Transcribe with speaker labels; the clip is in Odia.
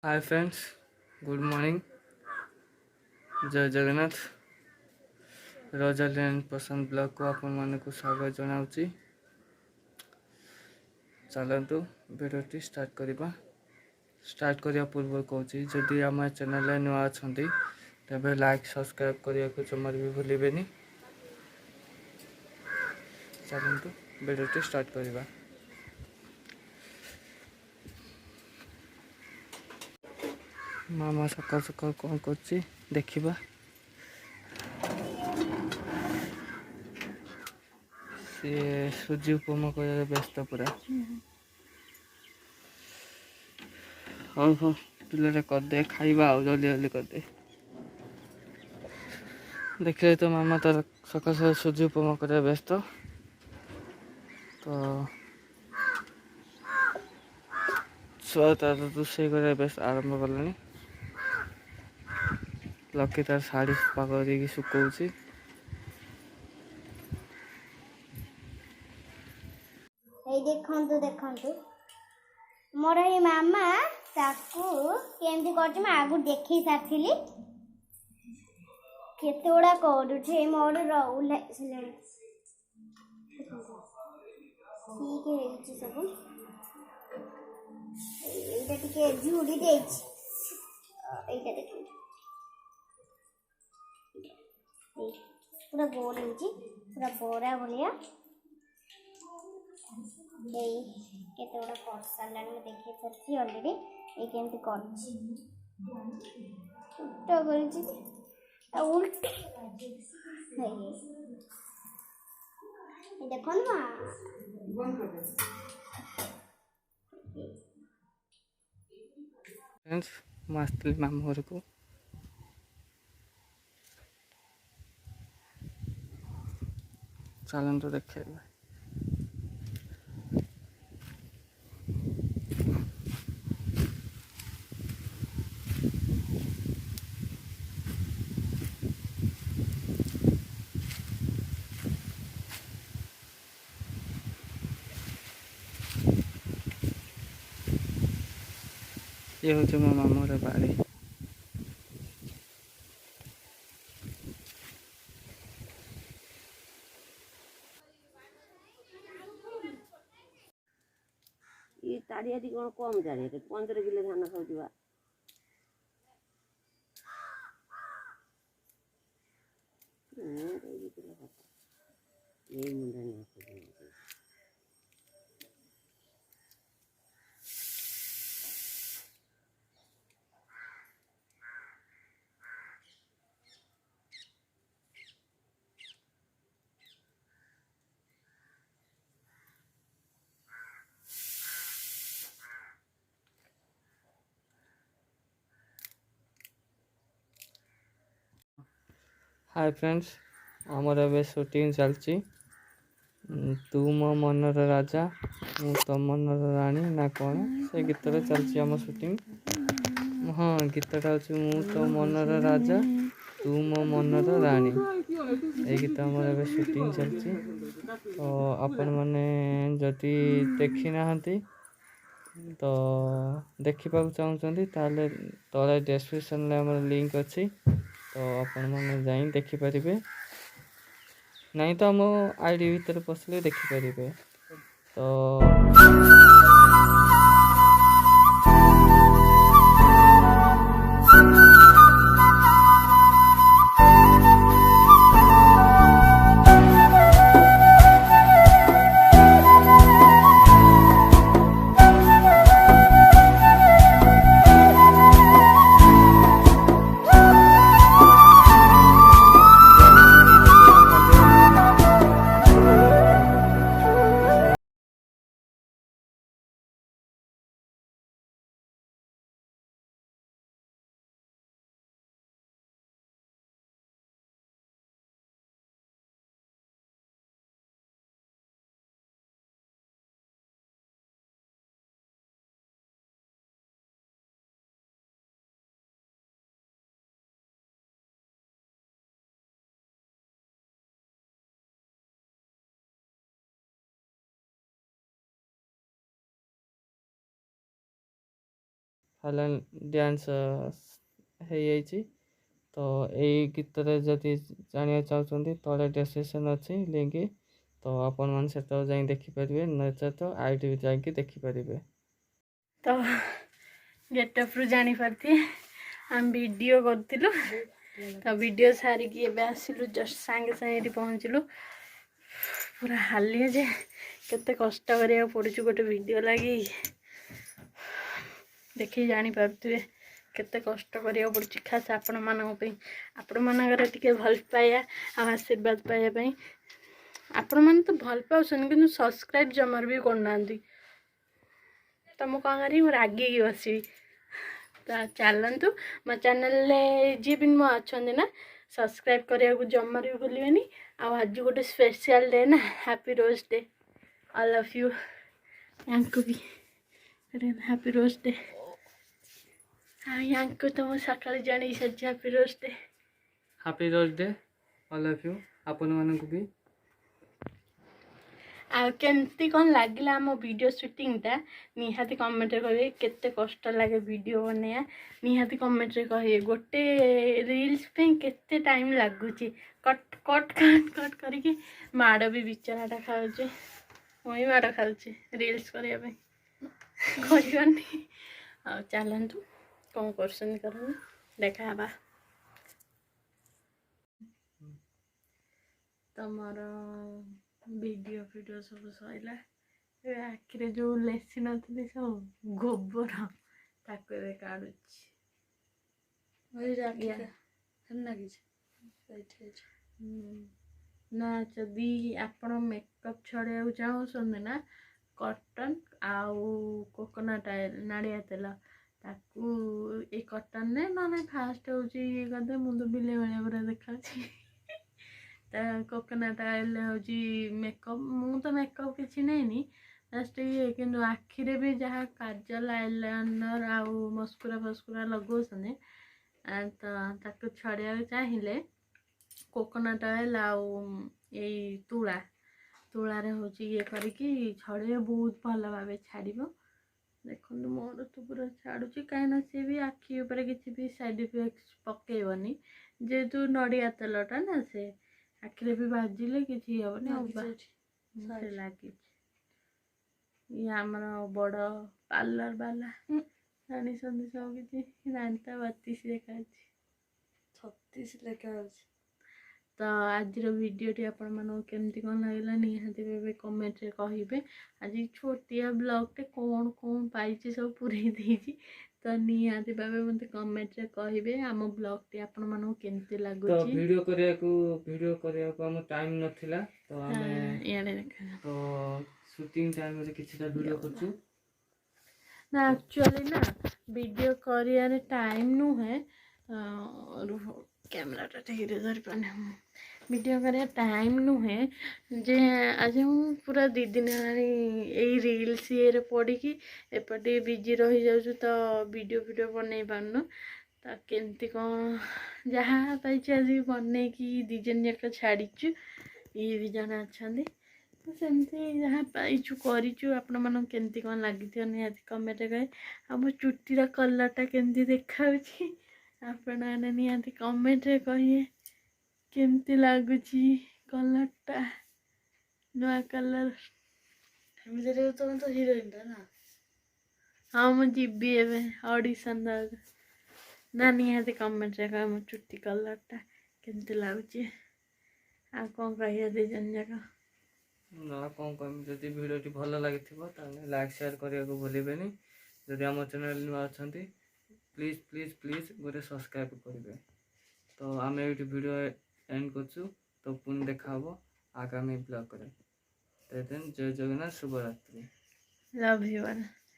Speaker 1: Hi friends, good morning. जय जगन्नाथ। रोजालियन पसंद ब्लॉग को आपण मानक स्वागत जनाऊँगी। चलतु भिडियोटी स्टार्ट करवा। स्टार्ट करने पूर्व कहूँ जदि आम चैनल नुआ अच्छा तेज लाइक सब्सक्राइब करने को जमार भी भूलें। चलतु भिडियोटी स्टार्ट करवा। मामा सकाल सकाल कौन कर देखा। सी सुजी उपमा कर व्यस्त पूरा। हाँ हाँ पिले करदे खाइबा जल्दी जल्दी करदे। देखिए तो मामा तार सकाल सकाल सुजी उपमा कर व्यस्त। तो छुआ तार रोषे कर व्यस्त आरंभ कलानी। लकी तार शाढ़ी पाग देकी सुखौची।
Speaker 2: देखु देखु मोर ये मामा ताकू केमती कर आगु देखी सारी केते गुड़ा कर मोर ठीक है सब ये टे झुड़ी दे पूरा गोल हो पूरा बड़ा भाया केते गुड़ा कर सारा देखे सारी अलरेडी ये केमती कर उल्टे देख
Speaker 1: फ्रेंड्स मस्त मामू घर को चलतु देखा। ये हूँ मो मामूर बाड़ी।
Speaker 3: ये ताड़िया कौन कम जाए 15 किलो धान खाऊा मुंडा
Speaker 1: हाय फ्रेंड्स, आमर ए शूटिंग चलती। तू मो मनर राजा मु तो मनर राणी ना कौन से गीत चलती आम शूटिंग। हाँ गीतटा हूँ मु तो मनर राजा तू मो मनर राणी। ये गीत आमर ए शूटिंग चलती। तो आपण मैंने जदि देखी ना तो देखा चाहते तले डिस्क्रिप्शन में लिंक अच्छी। तो आपण मैंने जाई देखिपारे नहीं तो आम आईडी भीतर पसले देखिपारे। तो ସାଇଲେଣ୍ଟ ଡ୍ୟାନ୍ସ ହେଇଯାଇଛି। ତ ଏଇ ଗୀତରେ ଯଦି ଜାଣିବାକୁ ଚାହୁଁଛନ୍ତି ତଳେ ଡେସ୍କ୍ରିପ୍ସନ୍ ଅଛି ଲିଙ୍କ୍, ତ ଆପଣମାନେ ସେତେବେଳେ ଯାଇ ଦେଖିପାରିବେ, ନଚେତ ଆଇଡି ଯାଇକି ଦେଖିପାରିବେ।
Speaker 4: ତ ଗେଟଅପ୍ରୁ ଜାଣିପାରିଥିବେ ଆମେ ଭିଡ଼ିଓ କରିଥିଲୁ। ତ ଭିଡ଼ିଓ ସାରିକି ଏବେ ଆସିଲୁ, ଜଷ୍ଟ ସାଙ୍ଗେ ସାଙ୍ଗେ ଏଠି ପହଞ୍ଚିଲୁ। ପୁରା ହାଲିଆ ଯେ କେତେ କଷ୍ଟ କରିବାକୁ ପଡ଼ୁଛି ଗୋଟେ ଭିଡ଼ିଓ ଲାଗି, ଦେଖିକି ଜାଣିପାରୁଥିବେ କେତେ କଷ୍ଟ କରିବାକୁ ପଡ଼ୁଛି ଖାସ୍ ଆପଣମାନଙ୍କ ପାଇଁ, ଆପଣମାନଙ୍କର ଟିକେ ଭଲ ପାଇବା ଆଉ ଆଶୀର୍ବାଦ ପାଇବା ପାଇଁ। ଆପଣମାନେ ତ ଭଲ ପାଉଛନ୍ତି କିନ୍ତୁ ସବସ୍କ୍ରାଇବ୍ ଜମାରୁ ବି କରୁନାହାନ୍ତି। ତ ମୁଁ କ'ଣ କରିବି, ମୁଁ ରାଗିକି ବସିବି। ତ ଚାଲନ୍ତୁ ମୋ ଚ୍ୟାନେଲରେ ଯିଏ ବି ନୂଆ ଅଛନ୍ତି ନା ସବସ୍କ୍ରାଇବ୍ କରିବାକୁ ଜମାରୁ ବି ଭୁଲିବେନି। ଆଉ ଆଜି ଗୋଟେ ସ୍ପେଶିଆଲ୍ ଡେ ନା, happy rose day, all of you. ୟାଙ୍କୁ ବି ହ୍ୟାପି ରୋଜ୍ ଡେ। ଆଉ ୟାଙ୍କୁ ତ ମୁଁ ସକାଳେ ଜଣେଇ ସାରିଛି happy rose day.
Speaker 1: Happy rose day all of you, ଆପଣମାନଙ୍କୁ ବି।
Speaker 4: ଆଉ କେମିତି କ'ଣ ଲାଗିଲା ଆମ ଭିଡ଼ିଓ ସୁଟିଂଟା ନିହାତି କମେଣ୍ଟରେ କହିବେ। କେତେ କଷ୍ଟ ଲାଗେ ଭିଡ଼ିଓ ବନେଇବା ନିହାତି କମେଣ୍ଟରେ କହିବେ। ଗୋଟେ ରିଲ୍ସ ପାଇଁ କେତେ ଟାଇମ୍ ଲାଗୁଛି, କଟ୍ କଟ୍ କଟ୍ କଟ୍ କରିକି ମାଡ଼ ବି ବିଚରାଟା ଖାଉଛି। ମୁଁ ବି ମାଡ଼ ଖାଉଛି ରିଲ୍ସ କରିବା ପାଇଁ, କରିପାରୁନି। ଆଉ ଚାଲନ୍ତୁ କ'ଣ କରୁଛନ୍ତି କରନ୍ତୁ, ଦେଖା ହେବା। ତମର ଭିଡ଼ିଓ ସବୁ ସରିଲା। ଏବେ ଆଖିରେ ଯେଉଁ ଲେସି ନଥିଲି ସବୁ ଗୋବର, ତାକୁ ଏବେ କାଢ଼ୁଛି। ନା ଯଦି ଆପଣ ମେକଅପ୍ ଛଡ଼େଇବାକୁ ଚାହୁଁଛନ୍ତି ନା, କଟନ୍ ଆଉ କୋକୋନଟ୍ ଅଏଲ୍, ନାଡ଼ିଆ ତେଲ, ତାକୁ ଏଇ କଟନ୍ରେ ନହେଲେ ଫାଷ୍ଟ ହେଉଛି ଇଏ କରିଦେବେ, ମୁଣ୍ଡ ବିଲେଇ ଭଳିଆ ପୁରା ଦେଖାଉଛି। ତା କୋକୋନଟ୍ ଅଏଲ୍ ହେଉଛି ମେକଅପ୍। ମୁଁ ତ ମେକଅପ୍ କିଛି ନେଇନି, ଜଷ୍ଟ ଇଏ, କିନ୍ତୁ ଆଖିରେ ବି ଯାହା କାଜଲ, ଆଇଲାଇନର୍ ଆଉ ମସ୍କୁରା ଲଗାଉଛନ୍ତି, ତ ତାକୁ ଛଡ଼େଇବାକୁ ଚାହିଁଲେ କୋକୋନଟ୍ ଅଏଲ୍ ଆଉ ଏଇ ତୁଳାରେ ହେଉଛି ଇଏ କରିକି ଛଡ଼େଇବେ, ବହୁତ ଭଲ ଭାବେ ଛାଡ଼ିବ। ଦେଖନ୍ତୁ ମୋର ତ ପୁରା ଛାଡ଼ୁଛି, କାହିଁକିନା ସିଏ ବି ଆଖି ଉପରେ କିଛି ବି ସାଇଡ଼୍ ଇଫେକ୍ଟ ପକେଇବନି, ଯେହେତୁ ନଡ଼ିଆ ତେଲଟା ନା, ସେ ଆଖିରେ ବି ବାଜିଲେ କିଛି ହେବନି। ସେ ଲାଗିଛି। ଇଏ ଆମର ବଡ଼ ପାର୍ଲର ବାଲା ଜାଣିଛନ୍ତି ସବୁ କିଛି, ଦାନ୍ତ 32 ଦେଖାଉଛି, 36 ଲେଖାଉଛି। ତ ଆଜିର ଭିଡ଼ିଓଟି ଆପଣମାନଙ୍କୁ କେମିତି କ'ଣ ଲାଗିଲା ନିହାତି ଭାବେ କମେଣ୍ଟରେ କହିବେ। ଆଜି ଛୋଟିଆ ବ୍ଲଗ୍ଟେ କ'ଣ ପାଇଛି ସବୁ ପୁରେଇ ଦେଇଛି, ତ ନିହାତି ଭାବେ ମୋତେ କମେଣ୍ଟରେ କହିବେ ଆମ ବ୍ଲଗ୍ଟି ଆପଣମାନଙ୍କୁ କେମିତି ଲାଗୁଛି।
Speaker 1: ଭିଡ଼ିଓ କରିବାକୁ ଆମ ଟାଇମ୍ ନଥିଲା, ତ ଆମେ ତ ସୁଟିଂ ଟାଇମ୍ରେ କିଛିଟା ଭିଡ଼ିଓ କରୁଛୁ।
Speaker 4: ନା ଆକ୍ଚୁଆଲି ନା ଭିଡ଼ିଓ କରିବାରେ ଟାଇମ୍ ନୁହେଁ, କ୍ୟାମେରାଟା ଠିକ୍ରେ ଧରିପାରୁନି। ଭିଡ଼ିଓ କରିବା ଟାଇମ୍ ନୁହେଁ ଯେ ଆଜି ମୁଁ ପୁରା 2 ଦିନ ହେଲାଣି ଏଇ ରିଲ୍ସ ଇଏରେ ପଡ଼ିକି ଏପଟେ ବିଜି ରହିଯାଉଛୁ, ତ ଭିଡ଼ିଓ ବନେଇ ପାରୁନୁ। ତ କେମିତି କ'ଣ ଯାହା ପାଇଛୁ ଆଜି ବନେଇକି 2 ଜଣ ଯାକ ଛାଡ଼ିଛୁ। ଇଏ ବି ଜଣେ ଅଛନ୍ତି, ତ ସେମିତି ଯାହା ପାଇଛୁ କରିଛୁ। ଆପଣମାନଙ୍କୁ କେମିତି କ'ଣ ଲାଗିଥିବ ନିହାତି କମେଣ୍ଟରେ କହିବେ। ଆଉ ମୋ ଚୁଟିର କଲର୍ଟା କେମିତି ଦେଖାଉଛି ଆପଣମାନେ ନିହାତି କମେଣ୍ଟରେ କହିବେ କେମିତି ଲାଗୁଛି କଲର୍ଟା, ନୂଆ କଲର୍। ଏମିତିରେ ତମେ ତ ହିରୋଇନ୍ଟା ନା? ହଁ, ମୁଁ ଯିବି ଏବେ ଅଡ଼ିସନ୍ ଦେବାକୁ। ନା ନିହାତି କମେଣ୍ଟରେ କହିବେ ମୋ ଚୁଟି କଲର୍ଟା କେମିତି ଲାଗୁଛି। ଆଉ କ'ଣ କହିବା 2 ଜଣ ଯାକ?
Speaker 1: ନା କ'ଣ କହିବି, ଯଦି ଭିଡ଼ିଓଟି ଭଲ ଲାଗିଥିବ ତାହେଲେ ଲାଇକ୍ ସେୟାର କରିବାକୁ ଭୁଲିବେନି। ଯଦି ଆମ ଚ୍ୟାନେଲ୍ ନୂଆ ଅଛନ୍ତି ପ୍ଲିଜ୍ ଗୋଟେ ସବସ୍କ୍ରାଇବ୍ କରିବେ। ତ ଆମେ ଏଇଠି ଭିଡ଼ିଓ ଏଣ୍ଡ କରୁଛୁ, ତ ପୁଣି ଦେଖା ହେବ ଆଗାମୀ ବ୍ଲଗ୍ରେ। ଜୟ ଜଗନ୍ନାଥ, ଶୁଭରାତ୍ରି।
Speaker 4: Love you all.